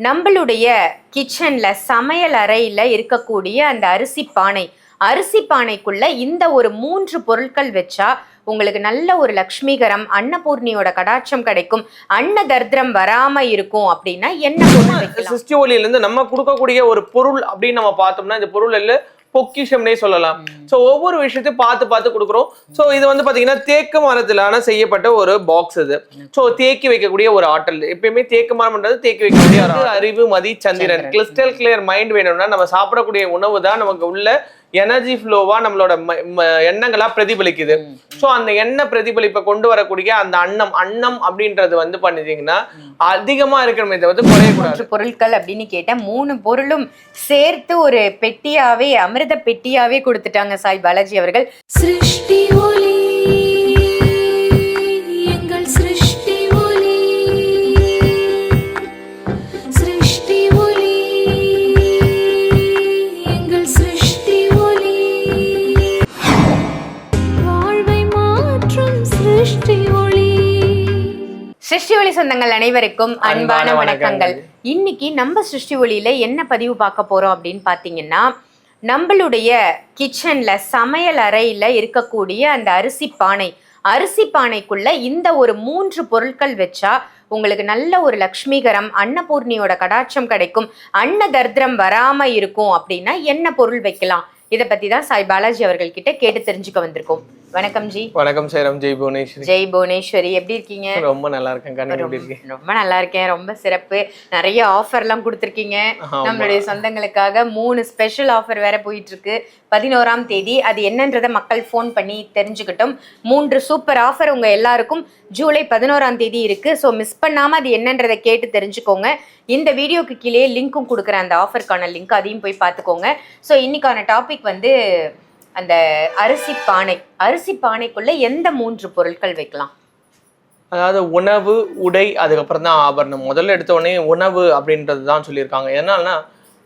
நம்மளுடைய கிச்சன்ல சமையல் அறையில இருக்கக்கூடிய அந்த அரிசி பானைக்குள்ள இந்த ஒரு 3 பொருட்கள் வச்சா உங்களுக்கு நல்ல ஒரு லக்ஷ்மிகரம் அன்னபூர்ணியோட கடாட்சம் கிடைக்கும், அன்ன தரித்திரம் வராம இருக்கும் அப்படின்னா என்ன பொருள் வைக்கலாம்? சிருஷ்டி ஒளியில இருந்து நம்ம கொடுக்கக்கூடிய ஒரு பொருள் அப்படின்னு நம்ம பார்த்தோம்னா இந்த பொருள் இல்ல பொக்கிஷம்னே சொல்லலாம். சோ ஒவ்வொரு விஷயத்தையும் பார்த்து கொடுக்குறோம். சோ இது வந்து பாத்தீங்கன்னா தேக்கு மரத்திலான செய்யப்பட்ட ஒரு பாக்ஸ் இது. சோ தேக்கி வைக்கக்கூடிய ஒரு ஆற்றல். எப்பயுமே தேக்கு மரம்ன்றது தேக்கி வைக்கக்கூடிய அறிவு மதி சந்திரன். கிறிஸ்டல் கிளியர் மைண்ட் வேணும்னா நம்ம சாப்பிடக்கூடிய உணவு தான் நமக்கு உள்ள எனர்ஜி ஃப்ளோவா நம்மளோட எண்ணங்களா பிரதிபலிக்குது. சோ அந்த எண்ணெய் பிரதிபலிப்பை கொண்டு வரக்கூடிய அந்த அன்னம் அப்படின்றது வந்து பண்ணிட்டீங்கன்னா அதிகமா இருக்கணுமே வந்து குறையக்கூடாது. பொருட்கள் அப்படின்னு கேட்ட 3 பொருளும் சேர்த்து ஒரு பெட்டியாவே அமிர்த பெட்டியாவே கொடுத்துட்டாங்க சாய் பாலாஜி அவர்கள். சிருஷ்டி ஒளி எங்கள் சிருஷ்டி ஒளி, சிருஷ்டி ஒளி எங்கள் சிருஷ்டி ஒளி, வாழ்வை மாற்றும் சிருஷ்டி ஒளி. சிருஷ்டி ஒளி சொந்தங்கள் அனைவருக்கும் அன்பான வணக்கங்கள். இன்னைக்கு நம்ம சிருஷ்டி ஒளியில என்ன பதிவு பார்க்க போறோம் அப்படின்னு பாத்தீங்கன்னா, நம்மளுடைய கிச்சன்ல சமையல் அறையில இருக்கக்கூடிய அந்த அரிசி பானைக்குள்ள இந்த ஒரு 3 பொருட்கள் வச்சா உங்களுக்கு நல்ல ஒரு லக்ஷ்மிகரம் அன்னபூர்ணியோட கடாட்சம் கிடைக்கும், அன்ன தரித்திரம் வராம இருக்கும் அப்படின்னா என்ன பொருள் வைக்கலாம்? இதை பத்தி தான் சாய் பாலாஜி அவர்கள் கிட்ட கேட்டு தெரிஞ்சுக்க வந்திருக்கோம். வணக்கம் ஜி. வணக்கம் சேரம். ஜெய் புவனேஸ்வரி. ஜெய் புவனேஸ்வரி, எப்படி இருக்கீங்க? ரொம்ப நல்லா இருக்கேன். எப்படி இருக்கீங்க? ரொம்ப நல்லா இருக்கேன், ரொம்ப சிறப்பு. நிறைய ஆஃபர்லாம் கொடுத்துருக்கீங்க நம்மளுடைய சொந்தங்களுக்காக. 3 ஸ்பெஷல் ஆஃபர் வேற போயிட்டு இருக்கு 11ஆம் தேதி. அது என்னன்றதை மக்கள் ஃபோன் பண்ணி தெரிஞ்சுக்கிட்டோம். 3 சூப்பர் ஆஃபர் உங்க எல்லாருக்கும் ஜூலை 11ஆம் தேதி இருக்கு. ஸோ மிஸ் பண்ணாம அது என்னன்றதை கேட்டு தெரிஞ்சுக்கோங்க. இந்த வீடியோக்கு கீழே லிங்க்கும் கொடுக்குறேன், அந்த ஆஃபருக்கான லிங்க், அதையும் போய் பார்த்துக்கோங்க. ஸோ இன்னைக்கான டாபிக் வந்து அந்த அரிசி பானைக்குள்ள எந்த 3 பொருட்கள் வைக்கலாம்? அதாவது உணவு, உடை, அதுக்கப்புறம் தான் ஆபரணம். முதல்ல எடுத்த உடனே உணவு அப்படின்றது தான் சொல்லியிருக்காங்க. என்னன்னா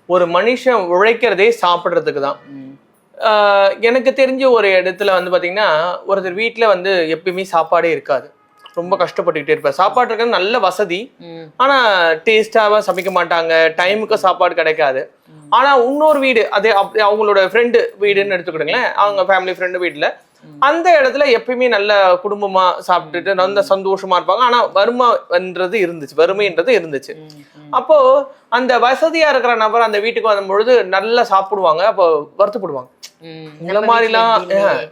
ஒரு மனுஷன் உழைக்கிறதே சாப்பிட்றதுக்கு தான். எனக்கு தெரிஞ்ச ஒரு இடத்துல வந்து பாத்தீங்கன்னா, ஒருத்தர் வீட்டுல வந்து எப்பயுமே சாப்பாடே இருக்காது, ரொம்ப கஷ்டப்பட்டுக்கிட்டே இருப்பார். சாப்பாடு இருக்கிறது நல்ல வசதி, ஆனா டேஸ்டாவா சமைக்க மாட்டாங்க, டைமுக்கு சாப்பாடு கிடைக்காது. ஆனா இன்னொரு வீடு, அதே அவங்களோட ஃப்ரெண்டு வீடுன்னு எடுத்துக்கிட்டுங்களேன், அவங்க ஃபேமிலி ஃப்ரெண்டு வீட்டுல அந்த இடத்துல எப்பயுமே நல்ல குடும்பமா சாப்பிட்டுட்டு நல்ல சந்தோஷமா இருப்பாங்க. ஆனா வறுமைன்றது இருந்துச்சு. அப்போ அந்த வசதியா இருக்கிற நபர் அந்த வீட்டுக்கு வரும் பொழுது நல்லா சாப்பிடுவாங்க. அப்போ வருத்தப்படுவாங்க,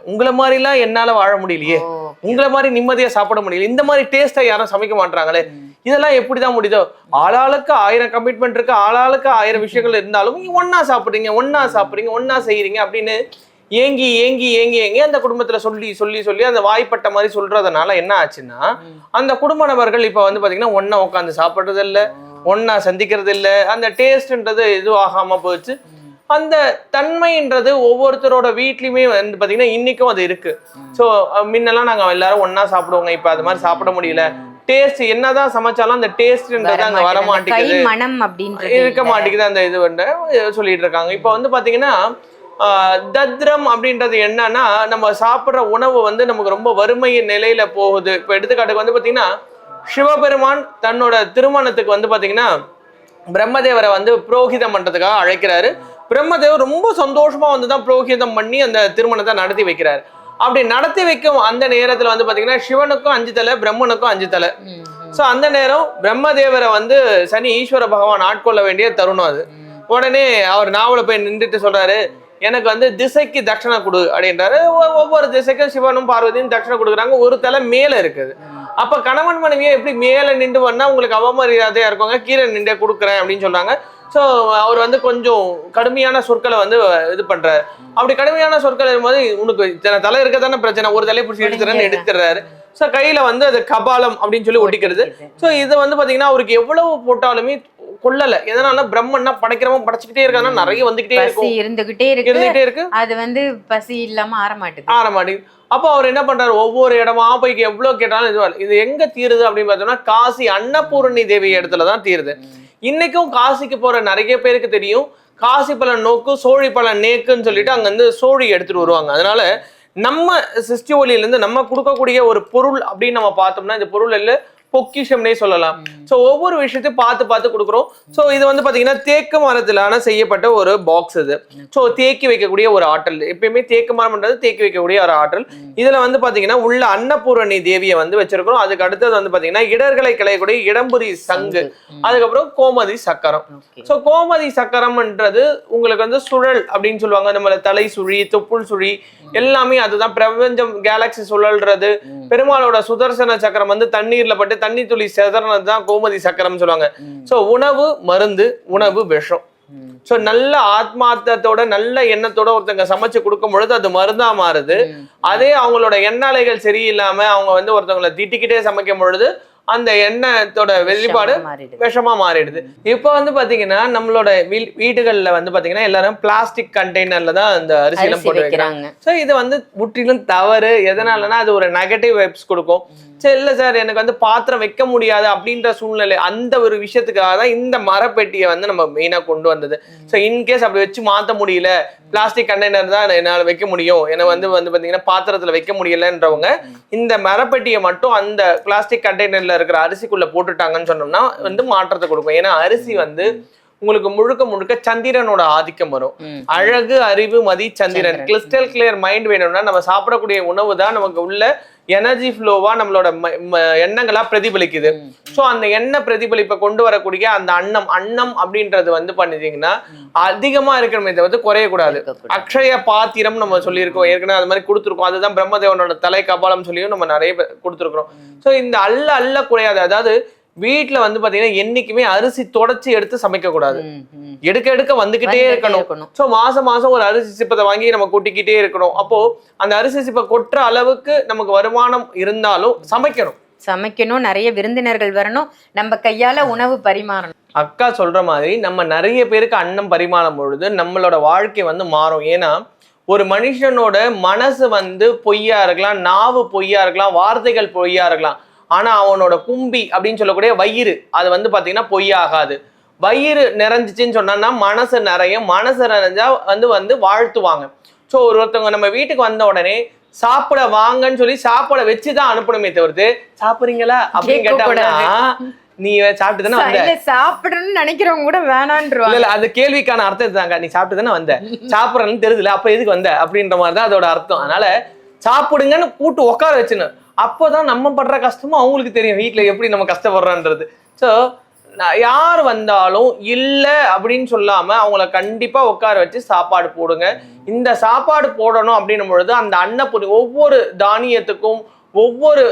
உங்களை மாதிரிலாம் என்னால வாழ முடியலையே, உங்களை மாதிரி நிம்மதியா சாப்பிட முடியல, இந்த மாதிரி டேஸ்டா யாரும் சமைக்க மாட்டாங்களே, இதெல்லாம் எப்படிதான் முடியுதோ? ஆளாளுக்கு 1000 கமிட்மெண்ட் இருக்கு, ஆளாளுக்கு 1000 விஷயங்கள் இருந்தாலும் ஒன்னா சாப்பிடுறீங்க ஒன்னா செய்யறீங்க அப்படின்னு ஏங்கி அந்த குடும்பத்துல சொல்லி அந்த வாய்ப்பட்ட மாதிரி சொல்றதுனால என்ன ஆச்சுன்னா, அந்த குடும்ப நபர்கள் இப்ப வந்து பாத்தீங்கன்னா ஒன்னா உட்காந்து சாப்பிடுறது இல்ல, ஒன்னா சந்திக்கிறது இல்ல, அந்த டேஸ்ட்ன்றது எதுவும் ஆகாம போச்சு. அந்த தன்மைன்றது ஒவ்வொருத்தரோட வீட்லயுமே வந்து பாத்தீங்கன்னா இன்னைக்கும் அது இருக்கு. சோ முன்னெல்லாம் நாங்க எல்லாரும் ஒன்னா சாப்பிடுவோங்க, இப்ப அது மாதிரி சாப்பிட முடியல. டேஸ்ட் என்னதான் சமைச்சாலும் அந்த டேஸ்ட்ன்றது அங்க வர மாட்டேங்குது, இருக்க மாட்டேங்குது. அந்த இது வந்து சொல்லிட்டு இருக்காங்க. இப்ப வந்து பாத்தீங்கன்னா தத்ரம் அப்படின்றது என்னன்னா, நம்ம சாப்பிடுற உணவு வந்து நமக்கு ரொம்ப வறுமையின் நிலையில போகுது. இப்ப எடுத்துக்காட்டுக்கு வந்து பாத்தீங்கன்னா, சிவபெருமான் தன்னோட திருமணத்துக்கு வந்து பாத்தீங்கன்னா பிரம்மதேவரை வந்து புரோகிதம் பண்றதுக்காக அழைக்கிறாரு. பிரம்மதேவர் ரொம்ப சந்தோஷமா வந்துதான் புரோகிதம் பண்ணி அந்த திருமணத்தை நடத்தி வைக்கிறாரு. அப்படி நடத்தி வைக்கும் அந்த நேரத்துல வந்து பாத்தீங்கன்னா சிவனுக்கும் 5 தலை, பிரம்மனுக்கும் 5 தலை. சோ அந்த நேரம் பிரம்மதேவரை வந்து சனி ஈஸ்வர பகவான் ஆட்கொள்ள வேண்டிய தருணம் அது. உடனே அவர் நாவல போய் நின்றுட்டு சொல்றாரு, எனக்கு வந்து திசைக்கு தட்சணை கொடு அப்படின்றாரு. ஒவ்வொரு திசைக்கும் சிவனும் பார்வதியும் தட்சணை கொடுக்குறாங்க. ஒரு தலை மேல இருக்குது. அப்ப கணவன் மனைவியை எப்படி மேல நின்று வந்தா உங்களுக்கு அவமரியாதையா இருக்குங்க, கீழே நின்று கொடுக்குறேன் அப்படின்னு சொல்றாங்க. ஸோ அவர் வந்து கொஞ்சம் கடுமையான சொற்களை வந்து இது பண்றாரு. அப்படி கடுமையான சொற்கள் இருக்கும்போது உனக்கு தலை இருக்க தானே பிரச்சனை, ஒரு தலையை பிடிச்சி எடுத்துறாரு. ஸோ கையில வந்து அது கபாலம் அப்படின்னு சொல்லி ஒட்டிக்கிறது. ஸோ இதை வந்து பாத்தீங்கன்னா அவருக்கு எவ்வளவு போட்டாலுமே கொள்ளல. எதனால பிரம்மன்னா படைக்கிறவன் படைச்சுக்கிட்டே இருக்காங்கன்னா நிறைய வந்துகிட்டே இருக்கும், இருந்துகிட்டே இருக்கு. அது வந்து பசி இல்லாம ஆற மாட்டேங்குது. அப்போ அவர் என்ன பண்றாரு, ஒவ்வொரு இடமா போய் எவ்வளவு கேட்டாலும் இது எங்க தீருது அப்படின்னு பார்த்தோம்னா காசி அன்னபூரணி தேவி இடத்துலதான் தீருது. இன்னைக்கும் காசிக்கு போற நிறைய பேருக்கு தெரியும், காசி பலன் நோக்கு சோழி பலன் நேக்குன்னு சொல்லிட்டு அங்க வந்து சோழி எடுத்துட்டு வருவாங்க. அதனால நம்ம சிருஷ்டி ஒளியில இருந்து நம்ம கொடுக்கக்கூடிய ஒரு பொருள் அப்படின்னு நம்ம பார்த்தோம்னா, இந்த பொருள் இல்ல பொக்கிஷம்னே சொல்லலாம். சோ ஒவ்வொரு விஷயத்தையும் பார்த்து பார்த்து கொடுக்குறோம். சோ இது வந்து பாத்தீங்கன்னா தேக்கு மரத்திலான செய்யப்பட்ட ஒரு பாக்ஸ் இது. சோ தேக்கி வைக்கக்கூடிய ஒரு ஆற்றல், எப்பயுமே தேக்கு மரம்ன்றது தேக்கி வைக்கக்கூடிய ஒரு ஆற்றல். இதுல வந்து பாத்தீங்கன்னா உள்ள அன்னபூரணி தேவியை வந்து வச்சிருக்கிறோம். அதுக்கு அடுத்தது வந்து பாத்தீங்கன்னா இடர்களை களையக்கூடிய இடம்புரி சங்கு, அதுக்கப்புறம் கோமதி சக்கரம். சோ கோமதி சக்கரம்ன்றது உங்களுக்கு வந்து சுழல் அப்படின்னு சொல்லுவாங்க. நம்மள தலை சுழி, தொப்புள் சுழி எல்லாமே அதுதான். பிரபஞ்சம் கேலக்சி சுழல்றது, பெருமாளோட சுதர்சன சக்கரம் வந்து தண்ணீர்ல பட்டு தண்ணி துளி செதறனது தான் கோமதி சக்கரம் சொல்லுவாங்க. சோ உணவு மருந்து, உணவு விஷம். சோ நல்ல ஆத்மார்த்தத்தோட நல்ல எண்ணத்தோட ஒருத்தங்க சமைச்சு கொடுக்கும் பொழுது அது மருந்தா மாறுது. அதே அவங்களோட எண்ணாலைகள் சரியில்லாம அவங்க வந்து ஒருத்தவங்களை திட்டிக்கிட்டே சமைக்கும் பொழுது அந்த எண்ணத்தோட வெளிப்பாடு விஷமா மாறிடுது. இப்ப வந்து பாத்தீங்கன்னா நம்மளோட வீடுகள்ல வந்து பாத்தீங்கன்னா எல்லாரும் பிளாஸ்டிக் கண்டெய்னர்ல தான் அந்த அரிசி எல்லாம் போட்டு வைக்கிறாங்க. சோ இது வந்து முற்றிலும் தவறு. எதனாலன்னா அது ஒரு நெகட்டிவ் வைப்ஸ் கொடுக்கும். சரி இல்ல சார் எனக்கு வந்து பாத்திரம் வைக்க முடியாது அப்படின்ற சூழ்நிலை, அந்த ஒரு விஷயத்துக்காக தான் இந்த மரப்பெட்டியை வந்து நம்ம மெயினா கொண்டு வந்தது. ஸோ இன்கேஸ் அப்படி வச்சு மாற்ற முடியல, பிளாஸ்டிக் கண்டெய்னர் தான் என்னால் வைக்க முடியும், என்னை வந்து பாத்தீங்கன்னா பாத்திரத்துல வைக்க முடியலன்றவங்க இந்த மரப்பெட்டியை மட்டும் அந்த பிளாஸ்டிக் கண்டெய்னர்ல இருக்கிற அரிசிக்குள்ள போட்டுட்டாங்கன்னு சொன்னோம்னா வந்து மாற்றத்தை கொடுக்கும். ஏன்னா அரிசி வந்து உங்களுக்கு முழுக்க முழுக்க சந்திரனோட ஆதிக்கம் வரும். அழகு, அறிவு, மதி, சந்திரன், கிறிஸ்டல் கிளியர் மைண்ட் வேணும்னா நம்ம சாப்பிடக்கூடிய உணவு தான் நமக்கு உள்ள எனர்ஜி ஃப்ளோவா நம்மளோட எண்ணங்களா பிரதிபலிக்குது. சோ அந்த எண்ணெய் பிரதிபலிப்பை கொண்டு வரக்கூடிய அந்த அன்னம் அப்படின்றது வந்து பண்ணிட்டீங்கன்னா அதிகமா இருக்கணுமே தவிர குறையக்கூடாது. அக்ஷய பாத்திரம் நம்ம சொல்லியிருக்கோம் ஏற்கனவே, அது மாதிரி கொடுத்துருக்கோம். அதுதான் பிரம்மதேவனோட தலை கபாலம் சொல்லியும் நம்ம நிறைய கொடுத்துருக்கிறோம். சோ இந்த அல்ல குறையாது. அதாவது வீட்டுல வந்து பாத்தீங்கன்னா என்னைக்குமே அரிசி தொடச்சி எடுத்து சமைக்க கூடாது, எடுக்க வந்துகிட்டே இருக்கணும். சோ மாசம் ஒரு அரிசி சிப்பத்தை வாங்கி நம்ம கொட்டிக்கிட்டே இருக்கணும். அப்போ அந்த அரிசி சிப்பை கொட்டுற அளவுக்கு நமக்கு வருமானம் இருந்தாலும் சமைக்கணும். நிறைய விருந்தினர்கள் வரணும், நம்ம கையால உணவு பரிமாறணும். அக்கா சொல்ற மாதிரி நம்ம நிறைய பேருக்கு அன்னம் பரிமாறும் பொழுது நம்மளோட வாழ்க்கை வந்து மாறும். ஏன்னா ஒரு மனுஷனோட மனசு வந்து பொய்யா இருக்கலாம், நாவு பொய்யா இருக்கலாம், வார்த்தைகள் பொய்யா இருக்கலாம். ஆனா அவனோட கும்பி அப்படின்னு சொல்லக்கூடிய வயிறு அது வந்து பாத்தீங்கன்னா பொய்யாகாது. வயிறு நிறைஞ்சிச்சுன்னு சொன்னா மனசு நிறையும், மனசு நிறைஞ்சா வந்து வாழ்த்துவாங்க. சோ ஒருத்தவங்க நம்ம வீட்டுக்கு வந்த உடனே சாப்பிட வாங்கன்னு சொல்லி சாப்பிட வச்சுதான் அனுப்பணுமே தவிர்த்து சாப்பிடுறீங்களா அப்படின்னு கேட்டாங்கன்னா நீ சாப்பிட்டு தானே வந்த, சாப்பிடணும்னு நினைக்கிறவங்க கூட வேணான்றுவாங்க. இல்ல அது கேள்விக்கான அர்த்தம் இதுதாங்க, நீ சாப்பிட்டு தானே வந்த, சாப்பிடறன்னு தெரியுதுல அப்ப எதுக்கு வந்த அப்படின்ற மாதிரிதான் அதோட அர்த்தம். அதனால சாப்பிடுங்கன்னு கூட்டு உட்கார வச்சுன்னு, அப்போதான் நம்ம படுற கஷ்டமும் அவங்களுக்கு தெரியும் வீட்டுல எப்படி நம்ம கஷ்டப்படுறோன்றது. ஸோ யார் வந்தாலும் இல்லை அப்படின்னு சொல்லாம அவங்கள கண்டிப்பா உட்கார வச்சு சாப்பாடு போடுங்க. இந்த சாப்பாடு போடணும் அப்படின்னும் பொழுது அந்த அன்னப்பூர்ணி ஒவ்வொரு தானியத்துக்கும் ஒவ்வொரு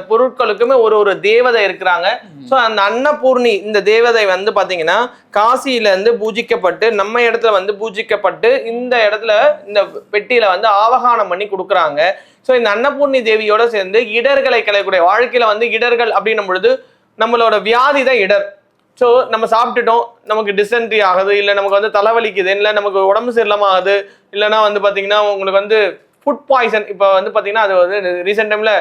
பொருட்களுக்குமே ஒரு தேவதை இருக்கிறாங்க. ஸோ அந்த அன்னபூர்ணி இந்த தேவதை வந்து பாத்தீங்கன்னா காசியில இருந்து பூஜிக்கப்பட்டு நம்ம இடத்துல வந்து பூஜிக்கப்பட்டு இந்த இடத்துல இந்த பெட்டியில வந்து ஆவகானம் பண்ணி கொடுக்குறாங்க. ஸோ இந்த அன்னபூர்ணி தேவியோட சேர்ந்து இடர்களை களையக்கூடிய வாழ்க்கையில வந்து இடர்கள் அப்படின்னும் பொழுது நம்மளோட வியாதி தான் இடர். ஸோ நம்ம சாப்பிட்டுட்டோம், நமக்கு டிசென்ட்ரி ஆகுது, இல்லை நமக்கு வந்து தலைவலிக்குது, இல்லை நமக்கு உடம்பு சரியில்லாம ஆகுது, இல்லைன்னா வந்து பாத்தீங்கன்னா உங்களுக்கு வந்து ஃபுட் பாய்சன். இப்போ வந்து பாத்தீங்கன்னா அது வந்து ரீசெண்ட் டைம்ல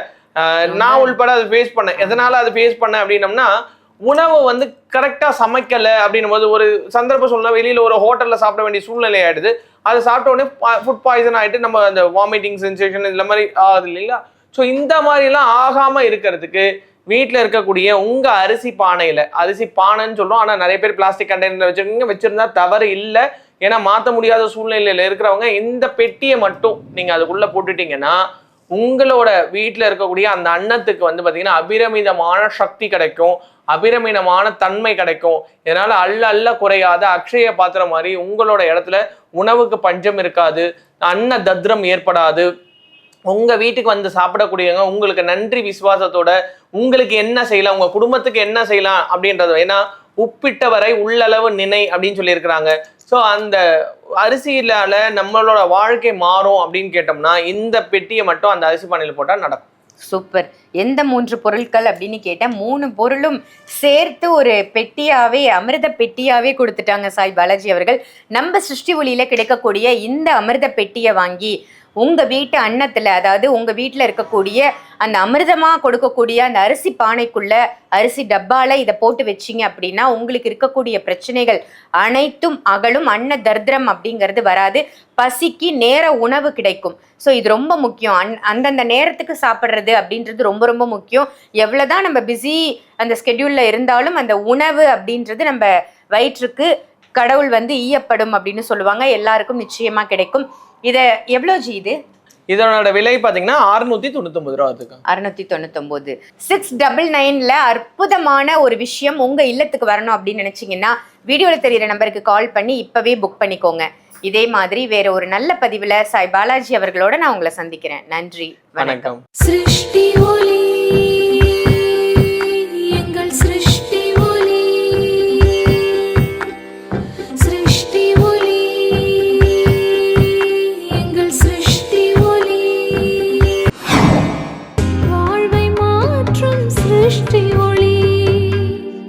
நான் உள்பட அது ஃபேஸ் பண்ணேன். எதனால அது ஃபேஸ் பண்ணேன் அப்படின்னம்னா உணவு வந்து கரெக்டா சமைக்கல அப்படின்னும் போது ஒரு சந்தர்ப்பம் சொல்ல வெளியில ஒரு ஹோட்டல்ல சாப்பிட வேண்டிய சூழ்நிலை ஆயிடுது. அதை சாப்பிட்ட உடனே ஃபுட் பாய்சன் ஆயிட்டு நம்ம அந்த வாமிட்டிங் சென்சேஷன் இந்த மாதிரி ஆகுது இல்லைங்களா. ஸோ இந்த மாதிரி எல்லாம் ஆகாம இருக்கிறதுக்கு வீட்டுல இருக்கக்கூடிய உங்க அரிசி பானைன்னு சொல்றோம். ஆனா நிறைய பேர் பிளாஸ்டிக் கண்டெய்னர் வச்சிருந்தா தவறு இல்லை. ஏன்னா மாற்ற முடியாத சூழ்நிலையில இருக்கிறவங்க இந்த பெட்டியை மட்டும் நீங்க அதுக்குள்ள போட்டுட்டீங்கன்னா உங்களோட வீட்டுல இருக்கக்கூடிய அந்த அன்னத்துக்கு வந்து பாத்தீங்கன்னா அபிரமிதமான சக்தி கிடைக்கும், அபிரமிதமான தன்மை கிடைக்கும். இதனால அல்ல குறையாத அக்ஷய பாத்திரம் மாதிரி உங்களோட இடத்துல உணவுக்கு பஞ்சம் இருக்காது, அன்ன தத்ரம் ஏற்படாது. உங்க வீட்டுக்கு வந்து சாப்பிடக்கூடியவங்க உங்களுக்கு நன்றி விசுவாசத்தோட உங்களுக்கு என்ன செய்யலாம், உங்க குடும்பத்துக்கு என்ன செய்யலாம் அப்படின்றது. ஏன்னா உப்பிட்டவரை உள்ளளவு நினை அப்படின்னு சொல்லி இருக்கிறாங்க. ஸோ அந்த அரிசியிலால நம்மளோட வாழ்க்கை மாறும் அப்படின்னு கேட்டோம்னா இந்த பெட்டியை மட்டும் அந்த அரிசி பானையில் போட்டா நடக்கும். சூப்பர். எந்த 3 பொருட்கள் அப்படின்னு கேட்டேன். 3 பொருளும் சேர்த்து ஒரு பெட்டியாவே, அமிர்த பெட்டியாவே கொடுத்துட்டாங்க சாய் பாலாஜி அவர்கள். நம்ம சிருஷ்டி ஒளியில கிடைக்கக்கூடிய இந்த அமிர்த பெட்டியை வாங்கி உங்க வீட்டு அன்னத்துல, அதாவது உங்க வீட்டுல இருக்கக்கூடிய அந்த அமிர்தமா கொடுக்கக்கூடிய அந்த அரிசி பானைக்குள்ள, அரிசி டப்பால இதை போட்டு வச்சீங்க அப்படின்னா உங்களுக்கு இருக்கக்கூடிய பிரச்சனைகள் அனைத்தும் அகலும். அன்ன தர்திரம் அப்படிங்கிறது வராது. பசிக்கு நேர உணவு கிடைக்கும். ஸோ இது ரொம்ப முக்கியம். அந்தந்த நேரத்துக்கு சாப்பிட்றது அப்படின்றது ரொம்ப ரொம்ப முக்கியம். எவ்வளவுதான் நம்ம பிஸி அந்த ஸ்கெடியூல்ல இருந்தாலும் அந்த உணவு அப்படின்றது நம்ம வயிற்றுக்கு கடவுள் வந்து ஈயப்படும் அப்படின்னு சொல்லுவாங்க. எல்லாருக்கும் நிச்சயமா கிடைக்கும். இதை எவ்வளோ ஜி இது? இதனோட விலை பாத்தீங்கன்னா 699 ரூபா அதுக்கு. 699. 699ல அற்புதமான ஒரு விஷயம் உங்க இல்லத்துக்கு வரணும் அப்படின்னு நினைச்சீங்கன்னா வீடியோல தெரியுற நம்பருக்கு கால் பண்ணி இப்பவே புக் பண்ணிக்கோங்க. இதே மாதிரி வேற ஒரு நல்ல பதிவுல சாய் பாலாஜி அவர்களோட நான் உங்களை சந்திக்கிறேன். நன்றி, வணக்கம். सृष्टि ओली